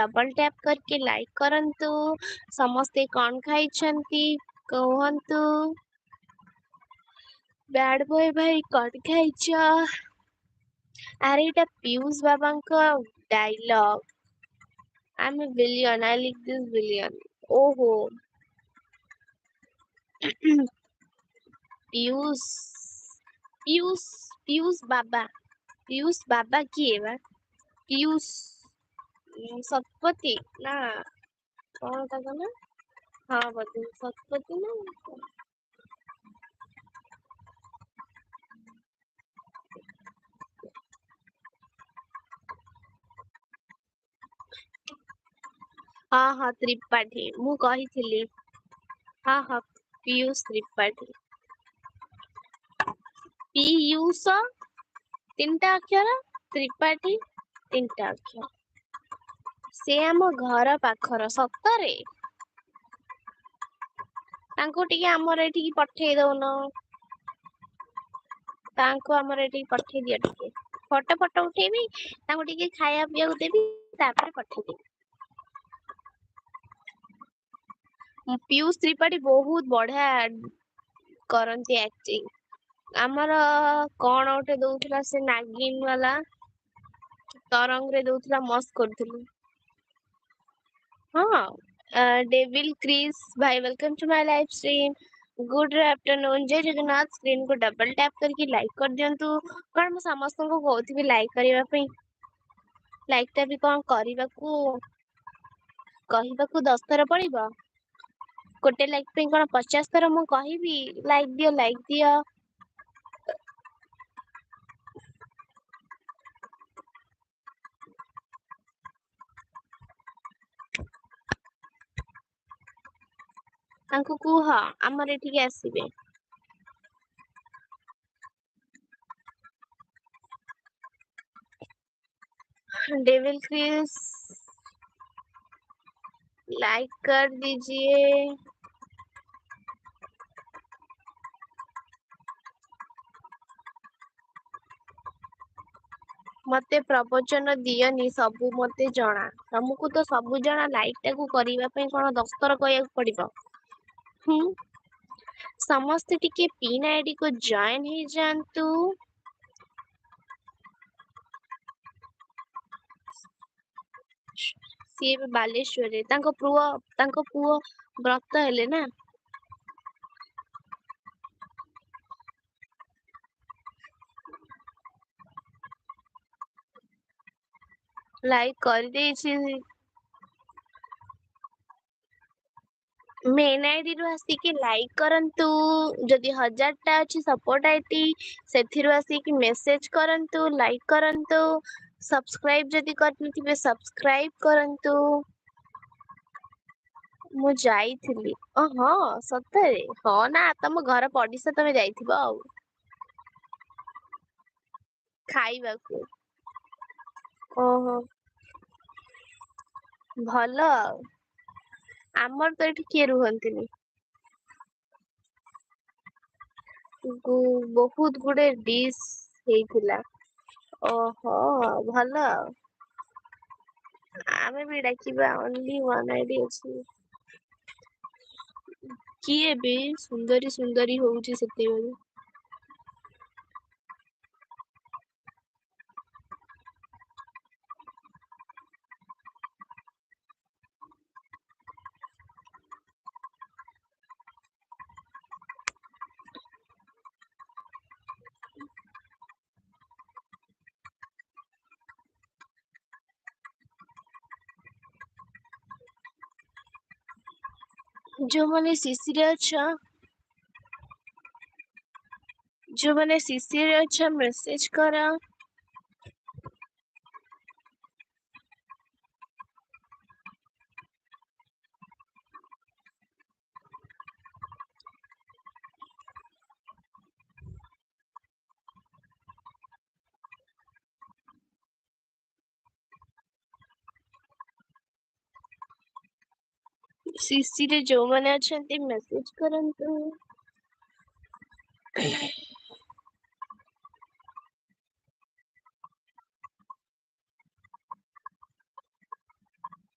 double tap करके like करंतु समस्ते कौन खाइछंती कहंतु बैड बॉय भाई कौन खाइछ अरे एटा पीयूष बाबांको dialogue I am a villain I like this villain ओहो पीयूष पीयूष पीयूष बाबा किए बा पीयूष शतपथी ना कौन ताको ना हाँ बोधे शतपथी ना हाँ हाँ त्रिपाठी मु कहिथिली हाँ हाँ पीयूष त्रिपाठी पीयूष तीनटा अक्षर त्रिपाठी तीनटा अक्षर से आम घर पाखर सतरे तांको टिके हमर एठी पठेई दउन तांको हमर एठी पठेई दिया टिके फोटो फोटो उठेबी तांको टिके खाया पिया देबी तापर पठेई देबी पीयूष त्रिपाठी बहुत बढ़िया करंती एक्टिंग ଆମର କଣ ଗୋଟେ ଦଉଥିଲା ସେ ନାଗିନ वाला तरंग रे दउथला मस्त करथिलु हाँ डेविल क्रिस भाई welcome to my live stream good afternoon Jay Jagannath screen को डबल टैप करके लाइक कर दियंतु कारण मैं समस्त को कहउथिबी लाइक करिवा पई लाइक टा भी कोन करिवाकू कहिबाकू 10 थर पड़िबो गोटे लाइक पे कोन 50 थर मु कहिबी लाइक दियो तांको कुह हमर एठिके आसीबे डेविल क्रिस लाइक कर दीजिए मते प्रवचन दियनी सबु मते जणा तुमको तो सबु जणा लाइक टाकू करिवा पई कोन 10 थर कहया पड़िबो समस्त टिके पिन आईडी को जॉइन ही जानतु सी बालेश्वर रे तांको पुओ व्रत हेले ना लाइक कर देछि मेन आईडी रु आसी कि लाइक करंतु जदि 1000 टा अछि सपोर्ट आईडी सेथिरु आसी कि मेसेज करंतु लाइक करंतु सब्सक्राइब जदि करनथिबे सब्सक्राइब करंतु मु जाईथिली हाँ सतरे हाँ ना तम घर पडिसा तमे जाईथिबो आ खाइबाकू ओहो भल आमर तो एठी किए रुहंतिनी बहुत गुडे डिश हेइथिला ओहो भल आमे भी डाकिबा ओनली वन आईडी अछि किए बे सुंदरी सुंदरी होउची सेतेबेले जो माने शिशिर अच्छा जो माने शिशिर अच्छा मेसेज करा शिशिर जो माने अछंती मेसेज करंतु